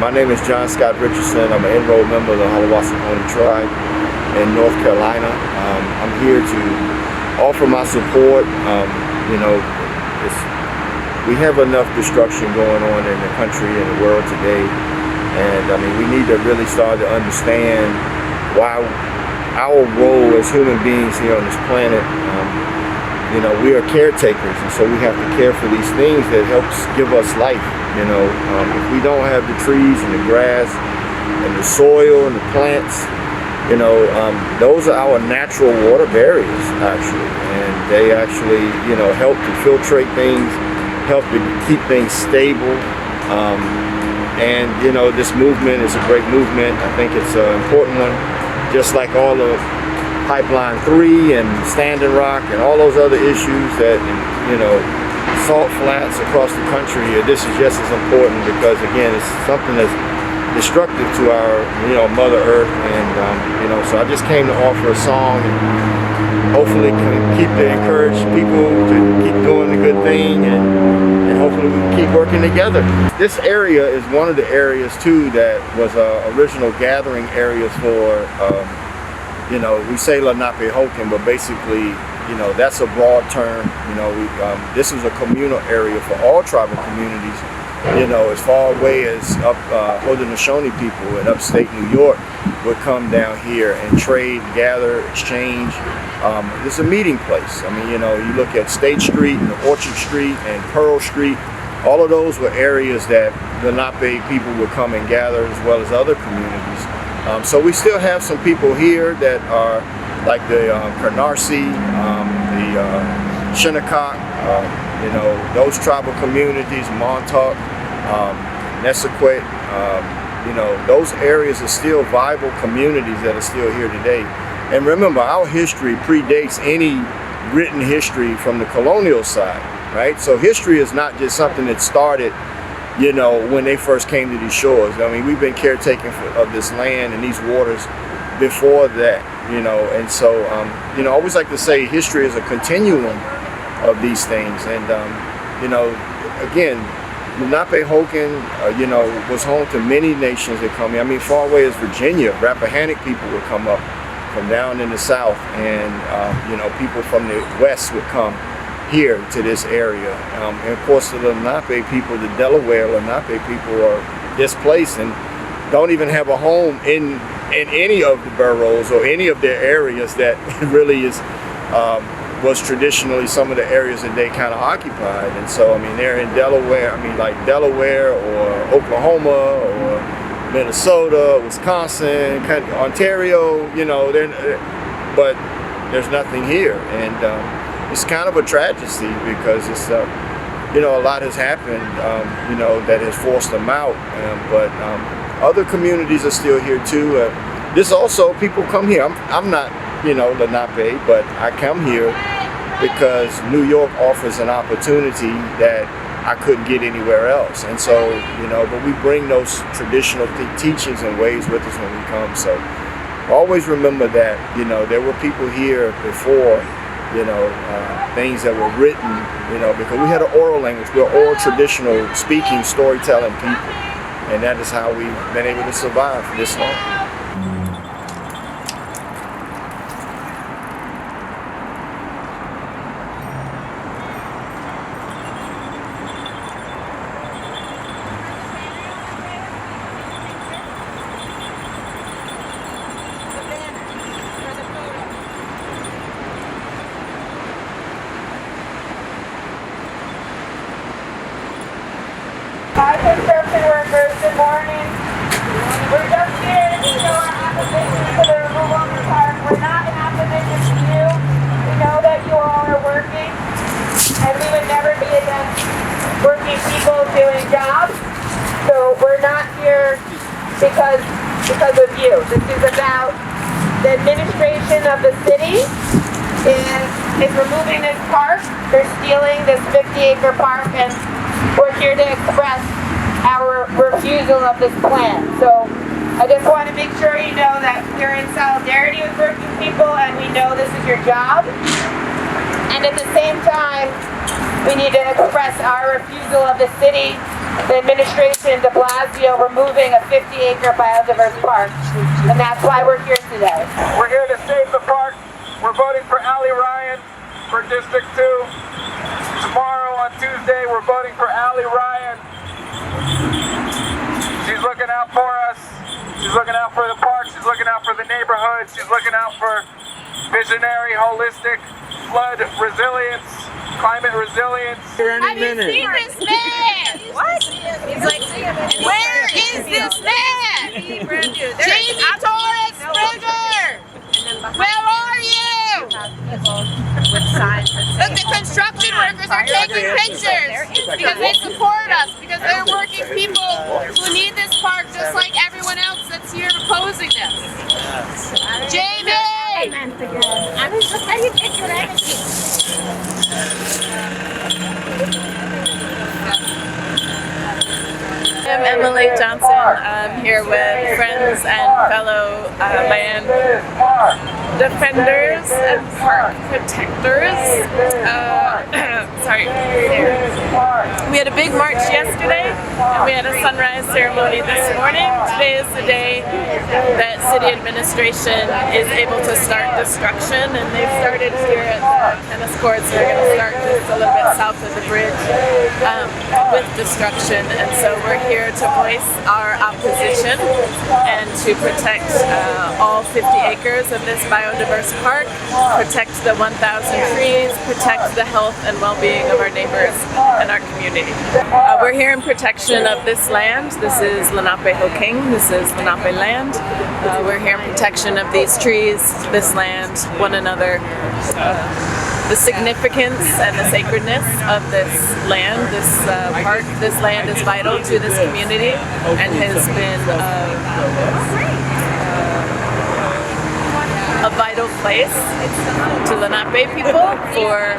My name is John Scott Richardson. I'm an enrolled member of the Homelands tribe in North Carolina. I'm here to offer my support. We have enough destruction going on in the country and the world today, and we need to really start to understand why our role as human beings here on this planet. We are caretakers, and so we have to care for these things that helps give us life. If we don't have the trees and the grass and the soil and the plants, those are our natural water barriers, actually, and they actually, help to filtrate things, help to keep things stable. This movement is a great movement. I think it's an important one, just like all of Pipeline 3 and Standing Rock and all those other issues that, salt flats across the country. This is just as important because, again, it's something that's destructive to our, Mother Earth. And, so I just came to offer a song and hopefully can encourage people to keep doing the good thing, and hopefully we can keep working together. This area is one of the areas, too, that was original gathering areas for we say Lenapehoking, but basically, that's a broad term. This is a communal area for all tribal communities, as far away as up Haudenosaunee people in upstate New York would come down here and trade, gather, exchange. It's a meeting place. You look at State Street and Orchard Street and Pearl Street. All of those were areas that Lenape people would come and gather, as well as other communities. So we still have some people here that are like the Canarsie, the Shinnecock, those tribal communities, Montauk, Nessaquet, those areas are still viable communities that are still here today. And remember, our history predates any written history from the colonial side, right? So history is not just something that started when they first came to these shores. We've been caretaking of this land and these waters before that, and so, I always like to say history is a continuum of these things. And, again, Lenapehoking, was home to many nations that come here. Far away as Virginia, Rappahannock people would come up from down in the south, and, people from the west would come here to this area. And of course, the Lenape people, the Delaware Lenape people, are displaced and don't even have a home in any of the boroughs or any of their areas that really was traditionally some of the areas that they kind of occupied. And so, they're in Delaware, like Delaware or Oklahoma or Minnesota, Wisconsin, Ontario, but there's nothing here. And it's kind of a tragedy because it's, a lot has happened, that has forced them out. But other communities are still here too. This also, people come here. I'm not, Lenape, but I come here because New York offers an opportunity that I couldn't get anywhere else. And so, but we bring those traditional teachings and ways with us when we come. So always remember that, there were people here before, things that were written, because we had an oral language. We're oral, traditional, speaking, storytelling people. And that is how we've been able to survive for this long. Hi, construction workers, good morning. We're just here to show our opposition to the removal of the park. We're not in opposition to you. We know that you all are working, and we would never be against working people doing jobs. So we're not here because of you. This is about the administration of the city is removing this park. They're stealing this 50-acre park, and we're here to express our refusal of this plan. So I just want to make sure you know that we're in solidarity with working people, and we know this is your job. And at the same time, We need to express our refusal of the city, the administration, de Blasio, removing a 50-acre biodiverse park. And that's why we're here today. We're here to save the park. We're voting for Allie Ryan for District 2. Tomorrow on Tuesday, we're voting for Allie Ryan. She's looking out for us. She's looking out for the park. She's looking out for the neighborhood. She's looking out for visionary, holistic, flood resilience, climate resilience. Have you seen this man? What? He's like, where is this man? Jamie Torres Springer! Where are you? Look, the construction workers are taking pictures because they support us, because they're working people who need this park just like everyone else that's here opposing this. Jamie! I'm Emily Johnson. I'm here with friends and fellow land defenders and park protectors. Sorry. We had a big march yesterday, and we had a sunrise ceremony this morning. Today is the day that city administration is able to start destruction, and they've started here at the tennis courts. They're going to start just a little bit south of the bridge with destruction, and so we're here to voice our opposition and to protect all 50 acres of this biodiverse park, protect the 1,000 trees, protect the health and well-being of our neighbors and our community. We're here in protection of this land. This is Lenapehoking. This is Lenape land. We're here in protection of these trees, this land, one another. The significance and the sacredness of this land, this park, this land is vital to this community and has been a vital place to Lenape people for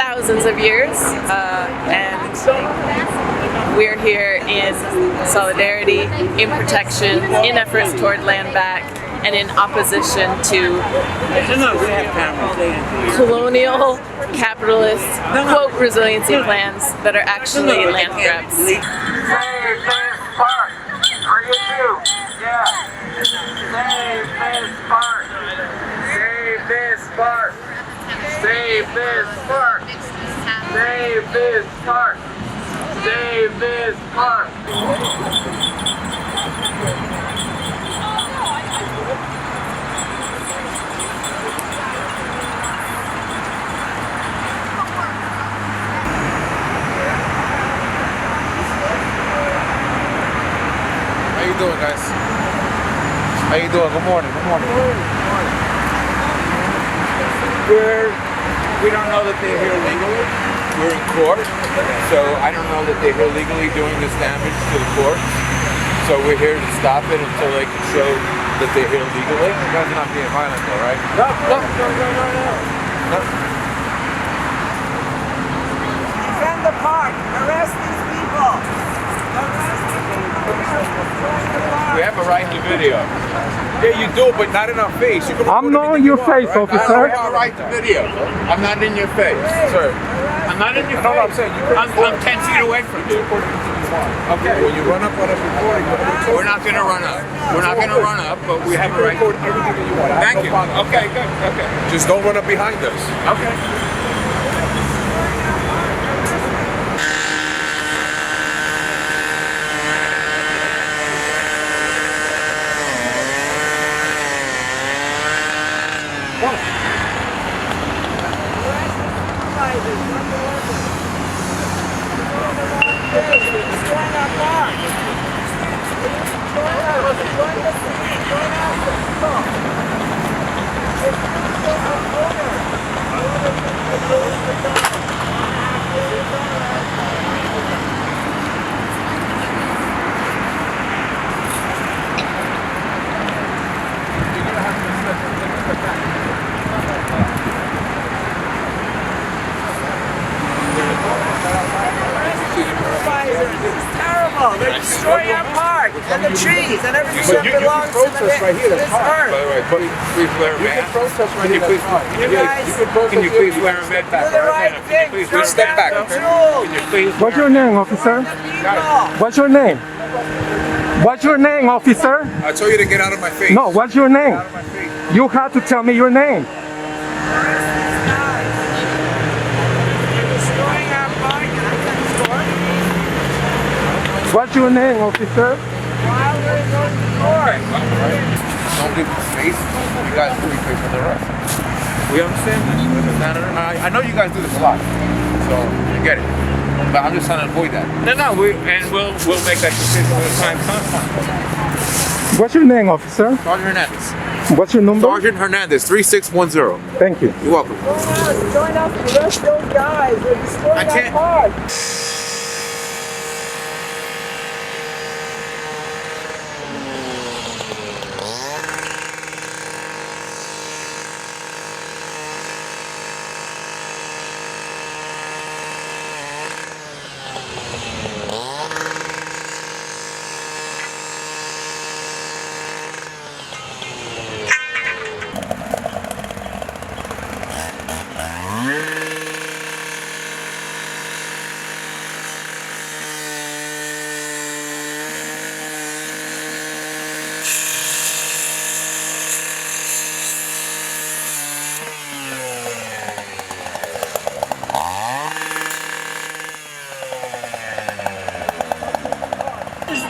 thousands of years, and we're here in solidarity, in protection, in efforts toward land back, and in opposition to colonial, capitalist, quote, resiliency plans that are actually land grabs. Save this park. Bring it to. Yeah. Save this park. Save this park. Save this park. Save this park. Save this park. How you doing, guys? How you doing? Good morning. Good morning. We don't know that they're here legally. We're in court, so I don't know that they're here legally doing this damage to the courts. So we're here to stop it until they can show that they're here legally. You guys are not being violent, though, right? No. Defend the park. Arrest these people. Arrest the people. We have a right to video. Yeah, you do, but not in our face. You can I'm not in your face, I officer. have a right to video. I'm not in your face. sir. I'm not in your I know what I'm face. saying. You I'm 10 feet away from you. Okay, when you run up on us recording, We're not going to run up. We're not going to run up, but we have a right. record everything that you want. I have Thank no you. problem. Okay, good. Okay. Just don't run up behind us. Okay. This is terrible. They're destroying our park. and the trees and everything But that you can belongs to protest right here. this That's fine. earth. By the way, please wear a mask. You can protest right here. That's fine. You guys, Can you please wear a mask? do the right thing. Please step back. Can you please? What's your name, officer? What's your name? What's your name, officer? I told you to get out of my face. No, what's your name? Out of my face. You have to tell me your name. What's your name, officer? Don't give me space. You guys will be facing the rest. We understand that. I know you guys do this a lot, so you get it. But I'm just trying to avoid that. No, we'll make that decision when the time comes. What's your name, officer? Sergeant Hernandez. What's your number? Sergeant Hernandez, 3610. Thank you. You're welcome. Join us and arrest those guys. They're destroying I can't- our park.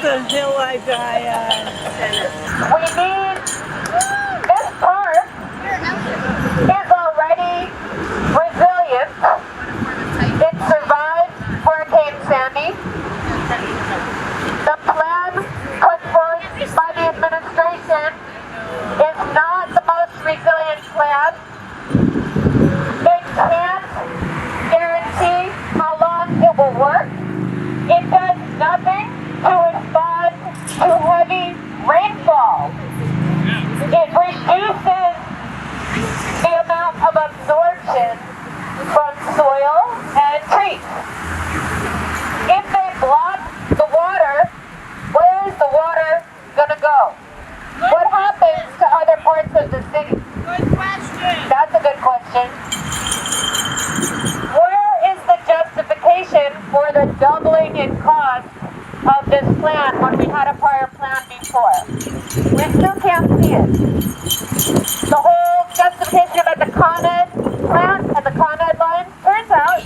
The hill I die on. We need, this park is already resilient. It survived Hurricane Sandy. The plan put forth by the administration is not the most resilient plan. It can't guarantee how long it will work. It does nothing to respond to heavy rainfall. It reduces the amount of absorption from soil and trees. If they block the water, where is the water gonna go? What happens to other parts of the city? Good question. That's a good question. Where is the justification for the doubling in cost of this plan when we had a prior plan before? We still can't see it. The whole justification about the Con Ed plan and the Con Ed lines, turns out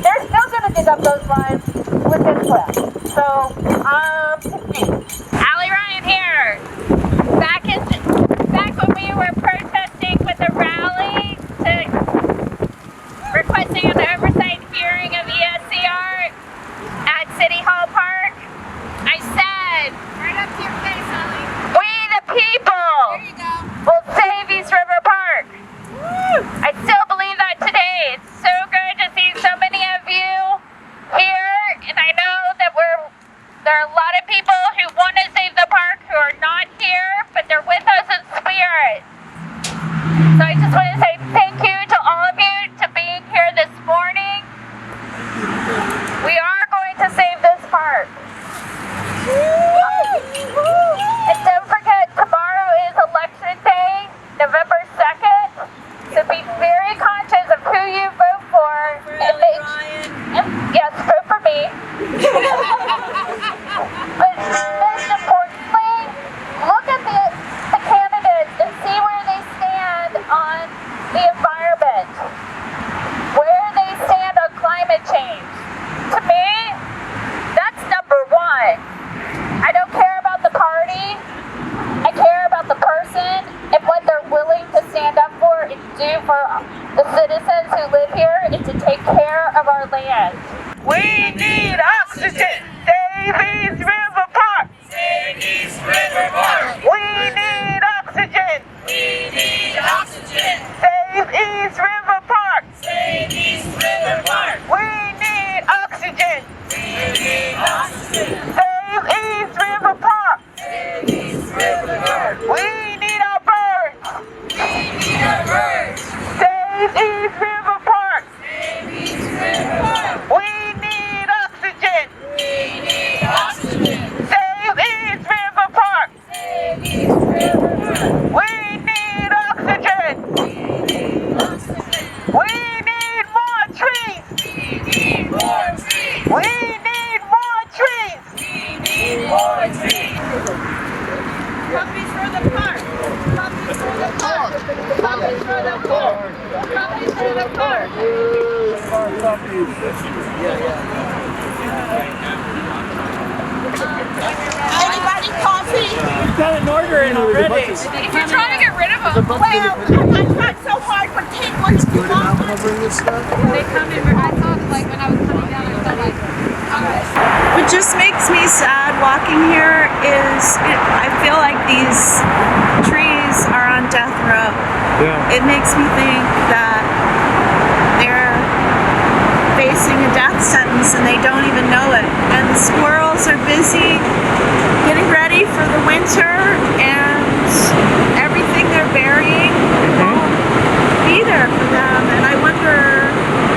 they're still going to dig up those lines with this plan. So, confused. Allie Ryan here. Back when we were protesting with a rally requesting an oversight hearing of ESCR at City Hall Park, I said, right up to your face, Allie, we the people will save East River Park. I still believe that today. It's so good to see so many of you here, and I know that there are a lot of people who want to save the park who are not here, but they're with us in spirit. So I just want to say thank you to all of you to being here this morning. We are going to save this park. And don't forget, tomorrow is election day, November 2nd. So be very conscious of who you vote for. Yes, vote for me. But most importantly, look at the candidates and see where they stand on the environment, where they stand on climate change. To me, that's number one. I don't care about the party. I care about the person and what they're willing to stand up for and do for the citizens who live here and to take care of our land. We need oxygen. Save East River Park. Save East River Park. We need oxygen. We need oxygen. Save East River Park. Save East River Park. We need oxygen. We need oxygen. Save East River Park. Save East River Park. We need our birds. We need our birds. Save East River Park. Save East River Park. We need oxygen. Anybody coffee? You've got an order in already. If you're trying to get rid of them, Well, I tried so hard, but take what you want. they come in. I thought, like, when I was coming down, I felt like, What just makes me sad walking here is I feel like these trees are on death row. Yeah. It makes me think that they're facing a death sentence and they don't even know it. And the squirrels are busy getting ready for the winter, and everything they're burying won't be there for them. And I wonder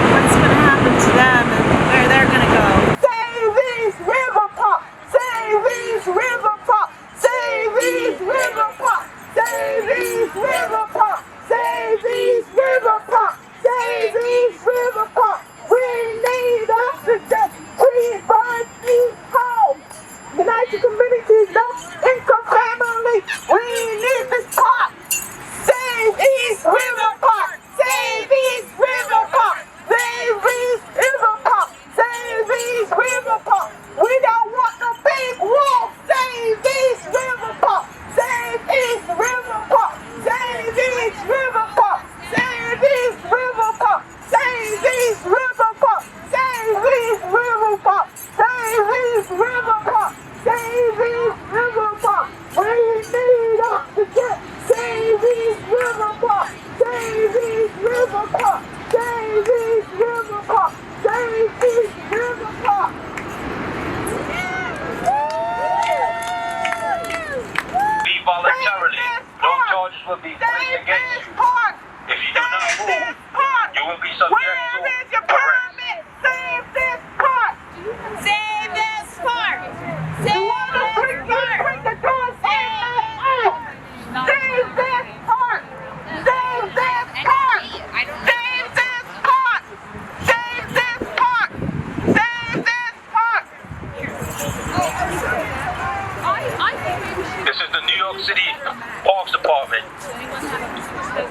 what's going to happen to them and where they're going to go. Save these river pop! Save these river pop! Save these river pop! Save these river pop! Save these river pop! Save these river pop! We need oxygen! We burn these homes! Unite your communities, no income family! We need this pop! Save East River Park! Save East River Park! Save East River Park! Save East River Park! We don't want no big wolf! Save East River Park! Save East River Park! Save East River Park! Save East River Park! Save East River Park! Save East River Park! Save East River Park! Save East River Park! We need oxygen! Save East River Park! Save East River Park! Save East River Park! Save East River Park! Leave voluntarily. No charges will be placed against you. If you do not move, you will be subject to arrest. Save this park! Save this park! Save this park! Save this park! Save this park! Save this park! Save this park! Save this park! Save this park! This is the New York City Parks Department.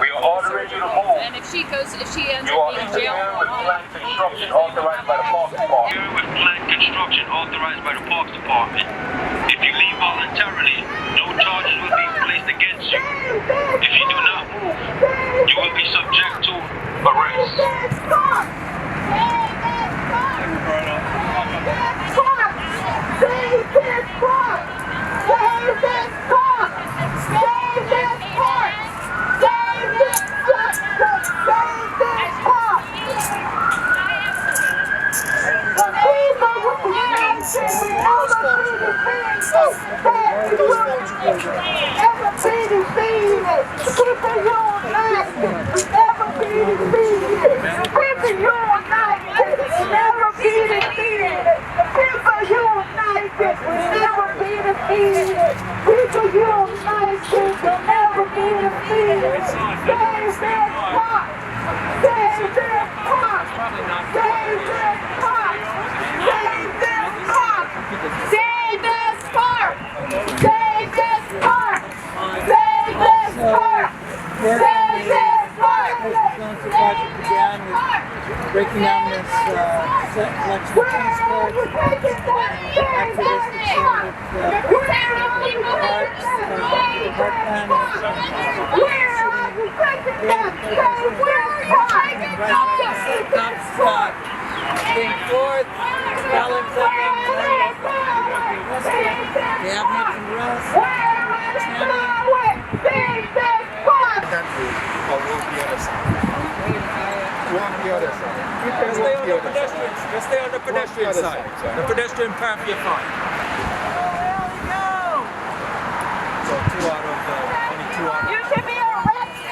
We are ordering you to move. and if she ends You are up being jailed, interfering with planned construction authorized by the Parks Department. Interfering with planned construction authorized by the Parks Department. If you leave voluntarily, no charges will be placed against you. If you do not move, you will be subject to arrest. Save this park! Save this park! Save this park! Save this park! Save this park! Save this park! Save this park! The people with the nation will never be defeated. Never be defeated. People united will never be defeated. People united will never be defeated. People united will never be defeated. People united will never be defeated. Save this park! Save this park! Save this park! Save this park! Save this park! Save this park! Save this park! Save this park! Breaking down this collection of transport, activists being forth, spelling something, they have nothing to rest. Just stay on the pedestrian side. The pedestrian path you're fine. So 2 out of only 2 out of. You should be arrested!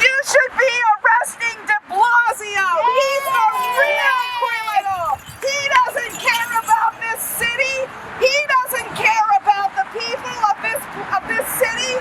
You should be arresting de Blasio! He's a real criminal! He doesn't care about this city! He doesn't care about the people of this city!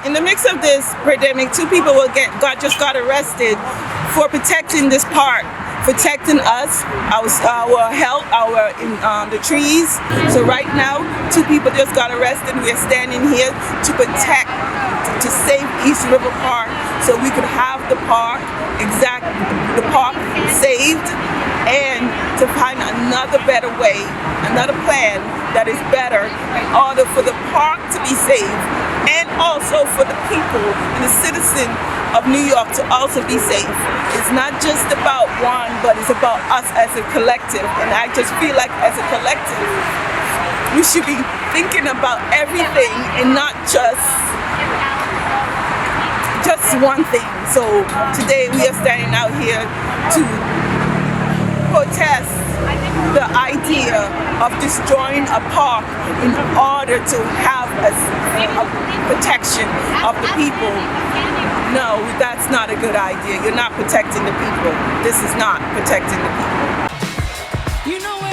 In the mix of this pandemic, 2 people just got arrested for protecting this park, protecting us, our health, the trees. So right now, 2 people just got arrested. We are standing here to protect, to save East River Park, so we could have the park saved, and to find another better way, another plan that is better in order for the park to be saved, and also for the people and the citizens of New York to also be safe. It's not just about one, but it's about us as a collective. And I just feel like as a collective, we should be thinking about everything and not just one thing. So today we are standing out here to protest the idea of destroying a park in order to have a protection of the people. No, that's not a good idea. You're not protecting the people. This is not protecting the people. You know